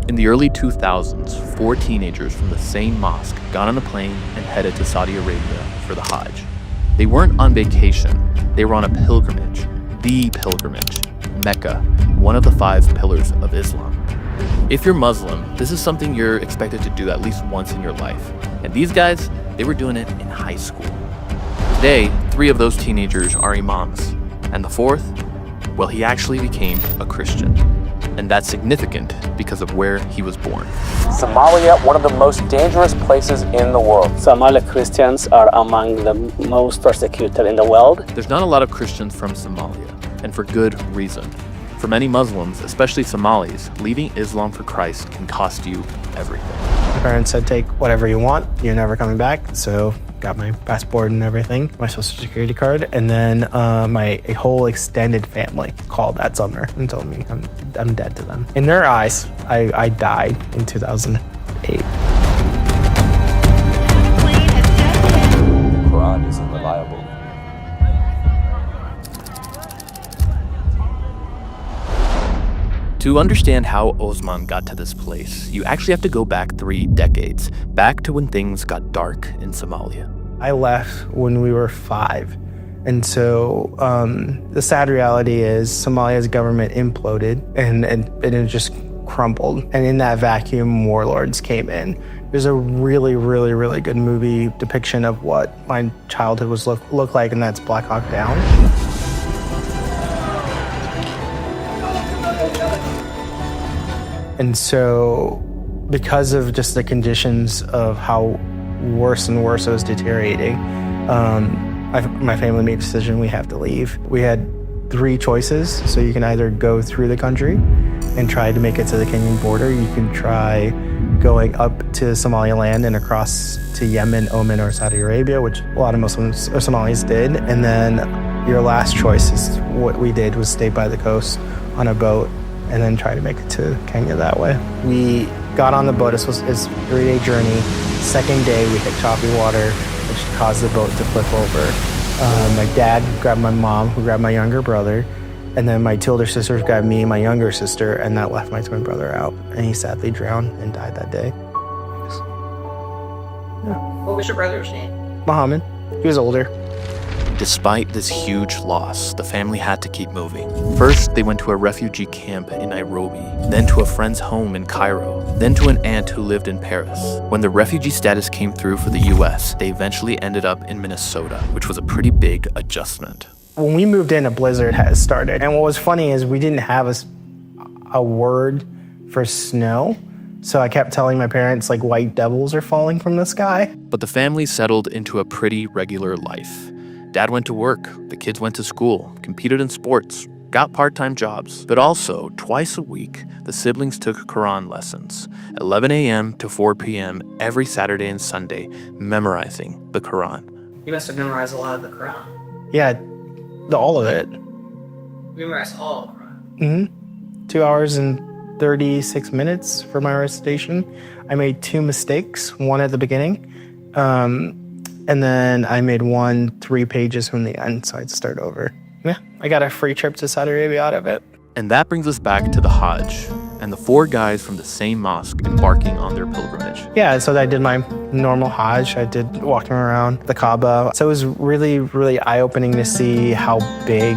In the early 2000s, 4 teenagers from the same mosque got on a plane and headed to Saudi Arabia for the Hajj. They weren't on vacation, they were on a pilgrimage, the pilgrimage, Mecca, one of the 5 pillars of Islam. If you're Muslim, this is something you're expected to do at least once in your life. And these guys, they were doing it in high school. Today, 3 of those teenagers are imams. And the 4th, well, he actually became a Christian. And that's significant because of where he was born. Somalia, one of the most dangerous places in the world. Somali Christians are among the most persecuted in the world. There's not a lot of Christians from Somalia, and for good reason. For many Muslims, especially Somalis, leaving Islam for Christ can cost you everything. My parents said, take whatever you want, you're never coming back. So got my passport and everything, my social security card, and then my whole extended family called that summer and told me I'm dead to them. In their eyes, I died in 2008. The Quran isn't reliable. To understand how Osman got to this place, you actually have to go back 3 decades, back to when things got dark in Somalia. I left when we were 5. And so the sad reality is Somalia's government imploded and it just crumbled. And in that vacuum, warlords came in. There's a really, really, really good movie depiction of what my childhood was look like, and that's Black Hawk Down. And so because of just the conditions of how worse and worse it was deteriorating, my family made a decision we have to leave. We had 3 choices. So you can either go through the country and try to make it to the Kenyan border. You can try going up to Somaliland and across to Yemen, Oman, or Saudi Arabia, which a lot of Muslims or Somalis did. And then your last choice is what we did, was stay by the coast on a boat and then try to make it to Kenya that way. We got on the boat. It's a 3-day journey. Second day, we hit choppy water, which caused the boat to flip over. My dad grabbed my mom, who grabbed my younger brother, and then my 2 older sisters grabbed me and my younger sister, and that left my twin brother out. And he sadly drowned and died that day. Yeah. What was your brother's name? Muhammad. He was older. Despite this huge loss, the family had to keep moving. First, they went to a refugee camp in Nairobi, then to a friend's home in Cairo, then to an aunt who lived in Paris. When the refugee status came through for the US, they eventually ended up in Minnesota, which was a pretty big adjustment. When we moved in, a blizzard had started. And what was funny is we didn't have a word for snow. So I kept telling my parents, like, white devils are falling from the sky. But the family settled into a pretty regular life. Dad went to work, the kids went to school, competed in sports, got part-time jobs. But also, twice a week, the siblings took Quran lessons, 11 a.m. to 4 p.m. every Saturday and Sunday, memorizing the Quran. You must have memorized a lot of the Quran. Yeah, all of it. You memorized all of the Quran? Mm-hmm. 2 hours and 36 minutes for my recitation. I made 2 mistakes, one at the beginning. And then I made 3 pages from the end, so I'd start over. Yeah, I got a free trip to Saudi Arabia out of it. And that brings us back to the Hajj, and the 4 guys from the same mosque embarking on their pilgrimage. Yeah, so I did my normal Hajj. I did walking around the Kaaba. So it was really, really eye-opening to see how big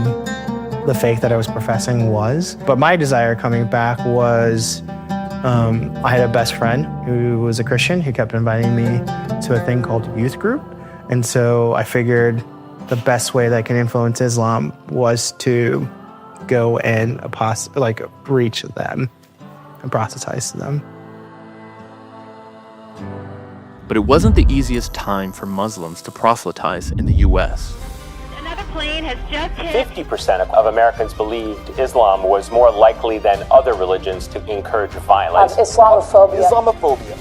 the faith that I was professing was. But my desire coming back was, I had a best friend who was a Christian who kept inviting me to a thing called youth group. And so I figured the best way that I can influence Islam was to go and reach them and proselytize to them. But it wasn't the easiest time for Muslims to proselytize in the U.S. Another plane has just hit. 50% of Americans believed Islam was more likely than other religions to encourage violence. Islamophobia.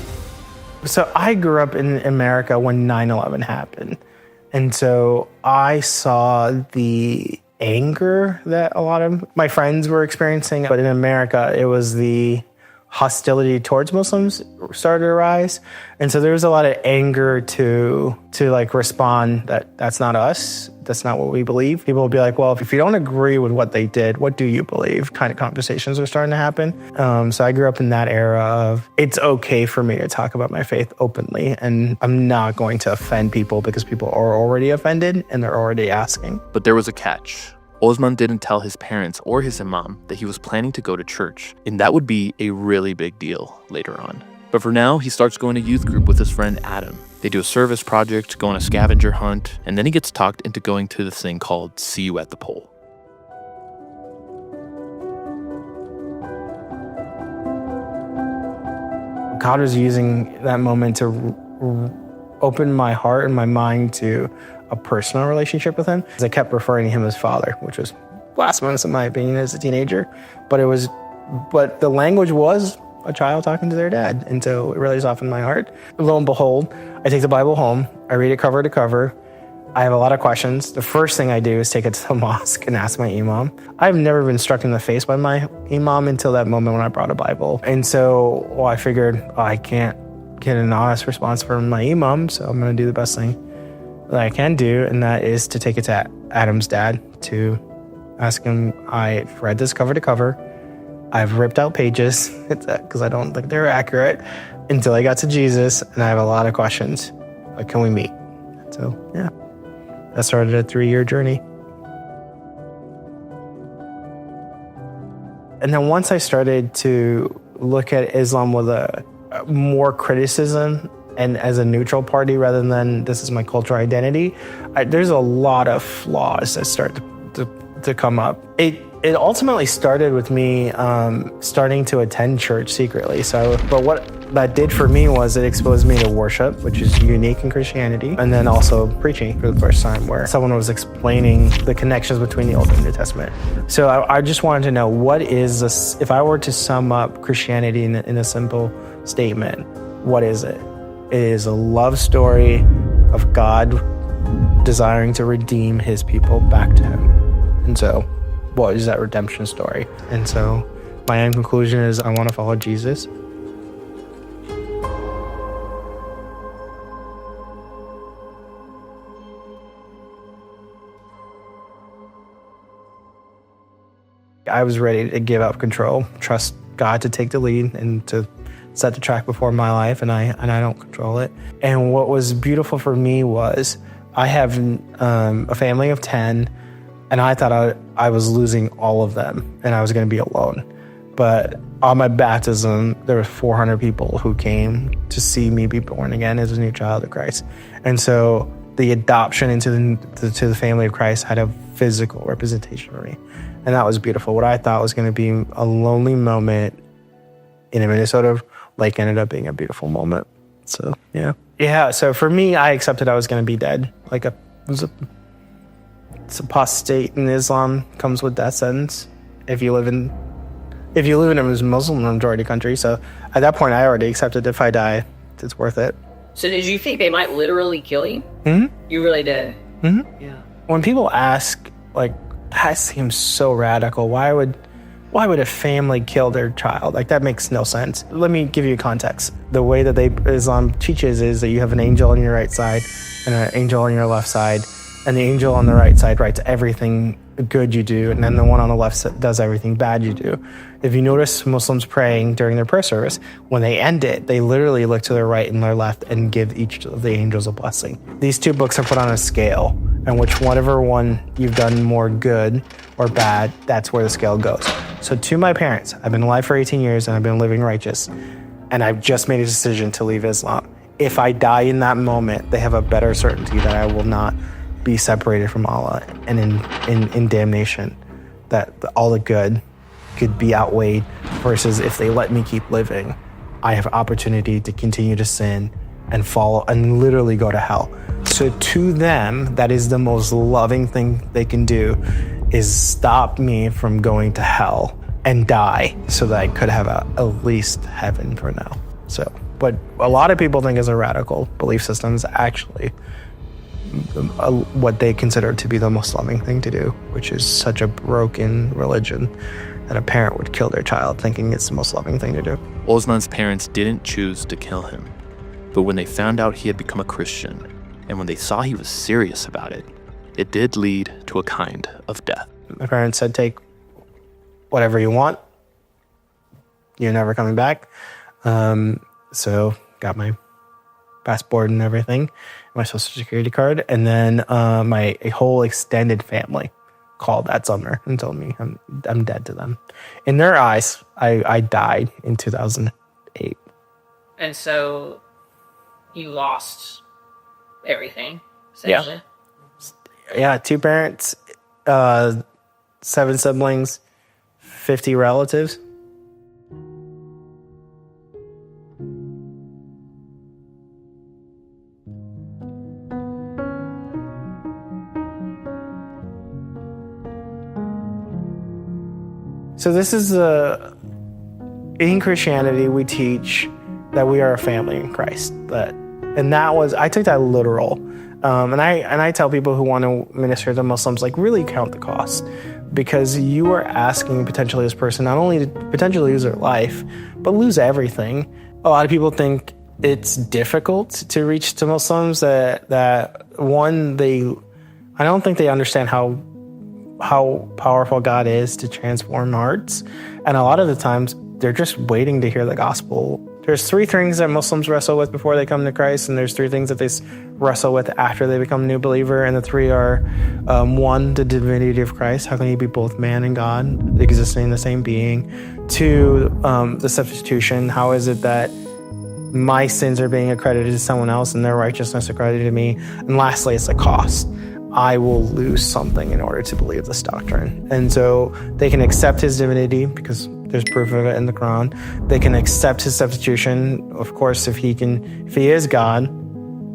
So I grew up in America when 9/11 happened. And so I saw the anger that a lot of my friends were experiencing. But in America, it was the, hostility towards Muslims started to rise. And so there was a lot of anger to like respond that that's not us. That's not what we believe. People will be like, well, if you don't agree with what they did, what do you believe? Kind of conversations are starting to happen. So I grew up in that era of it's okay for me to talk about my faith openly, and I'm not going to offend people because people are already offended and they're already asking. But there was a catch. Osman didn't tell his parents or his imam that he was planning to go to church, and that would be a really big deal later on. But for now, he starts going to youth group with his friend Adam. They do a service project, go on a scavenger hunt, and then he gets talked into going to this thing called See You at the Pole. God was using that moment to open my heart and my mind to a personal relationship with him. I kept referring to him as father, which was blasphemous in my opinion as a teenager, but the language was a child talking to their dad, and so it really softened my heart. Lo and behold, I take the Bible home, I read it cover to cover. I have a lot of questions. The first thing I do is take it to the mosque and ask my imam. I've never been struck in the face by my imam until that moment when I brought a Bible. And so I figured I can't get an honest response from my imam, so I'm going to do the best thing that I can do, and that is to take it to Adam's dad to ask him. I read this cover to cover. I've ripped out pages because I don't think they're accurate until I got to Jesus, and I have a lot of questions. Like, can we meet? So, yeah, that started a 3-year journey. And then once I started to look at Islam with a more criticism and as a neutral party rather than this is my cultural identity, there's a lot of flaws that start to come up. It ultimately started with me starting to attend church secretly. But what that did for me was it exposed me to worship, which is unique in Christianity, and then also preaching for the first time, where someone was explaining the connections between the Old and New Testament. So I just wanted to know, what is this? If I were to sum up Christianity in a simple statement, what is it? It is a love story of God desiring to redeem his people back to him. And so, what is that redemption story? And so my end conclusion is I want to follow Jesus. I was ready to give up control, trust God to take the lead and to set the track before my life, and I don't control it. And what was beautiful for me was I have a family of 10, and I thought I was losing all of them and I was going to be alone. But on my baptism, there were 400 people who came to see me be born again as a new child of Christ. And so the adoption into the family of Christ had a physical representation for me. And that was beautiful. What I thought was going to be a lonely moment in a Minnesota lake ended up being a beautiful moment. So, yeah. Yeah, so for me, I accepted I was going to be dead. It's apostate in Islam, comes with death sentence if you live in a Muslim majority country. So at that point, I already accepted if I die, it's worth it. So did you think they might literally kill you? Mm-hmm. You really did? Mm-hmm. Yeah. When people ask, like, that seems so radical. Why would a family kill their child? Like, that makes no sense. Let me give you context. The way that Islam teaches is that you have an angel on your right side and an angel on your left side, and the angel on the right side writes everything good you do, and then the one on the left does everything bad you do. If you notice Muslims praying during their prayer service, when they end it, they literally look to their right and their left and give each of the angels a blessing. These two books are put on a scale, and whatever one you've done more good or bad, that's where the scale goes. So to my parents, I've been alive for 18 years and I've been living righteous, and I've just made a decision to leave Islam. If I die in that moment, they have a better certainty that I will not be separated from Allah and in damnation, that all the good could be outweighed, versus if they let me keep living, I have opportunity to continue to sin and fall and literally go to hell. So to them, that is the most loving thing they can do, is stop me from going to hell and die so that I could have at least heaven for now. So, but a lot of people think is a radical belief system is actually what they consider to be the most loving thing to do, which is such a broken religion that a parent would kill their child thinking it's the most loving thing to do. Osman's parents didn't choose to kill him, but when they found out he had become a Christian, and when they saw he was serious about it, it did lead to a kind of death. My parents said, take whatever you want. You're never coming back. So got my passport and everything, my social security card, and then a whole extended family called that summer and told me I'm dead to them. In their eyes, I died in 2008. And so you lost everything, essentially. Yeah, 2 parents, 7 siblings, 50 relatives. So this is in Christianity, we teach that we are a family in Christ. I took that literal. And I tell people who want to minister to Muslims, like, really count the cost, because you are asking potentially this person not only to potentially lose their life, but lose everything. A lot of people think it's difficult to reach to Muslims. I don't think they understand how powerful God is to transform hearts. And a lot of the times they're just waiting to hear the gospel. There's 3 things that Muslims wrestle with before they come to Christ, and there's 3 things that they wrestle with after they become a new believer. And the 3 are, 1, the divinity of Christ. How can he be both man and God, existing in the same being? 2, the substitution. How is it that my sins are being accredited to someone else and their righteousness accredited to me? And lastly, it's the cost. I will lose something in order to believe this doctrine. And so they can accept his divinity because there's proof of it in the Quran. They can accept his substitution. Of course, if he is God,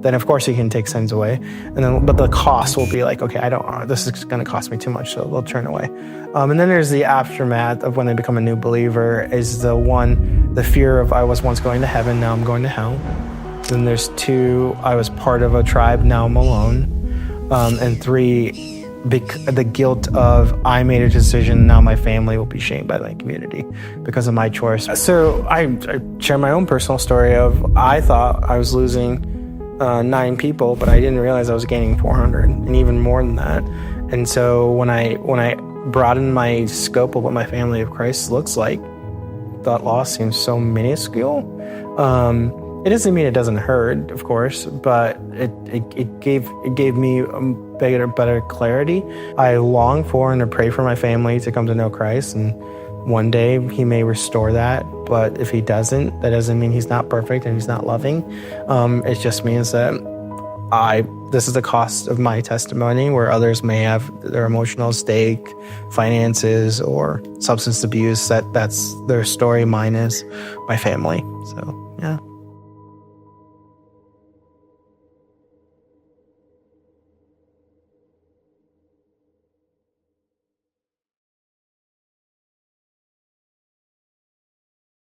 then of course he can take sins away. But the cost will be like, okay, this is going to cost me too much, so they'll turn away. And then there's the aftermath of when they become a new believer, is the fear of, I was once going to heaven, now I'm going to hell. Then there's 2, I was part of a tribe, now I'm alone. And 3, the guilt of, I made a decision, now my family will be shamed by my community because of my choice. So I share my own personal story of, I thought I was losing 9 people, but I didn't realize I was gaining 400 and even more than that. And so when I broadened my scope of what my family of Christ looks like, that loss seems so minuscule. It doesn't mean it doesn't hurt, of course, but it gave me better clarity. I long for and to pray for my family to come to know Christ, and one day he may restore that. But if he doesn't, that doesn't mean he's not perfect and he's not loving. It just means that this is the cost of my testimony, where others may have their emotional stake, finances, or substance abuse. That's their story. Mine is my family. So, yeah.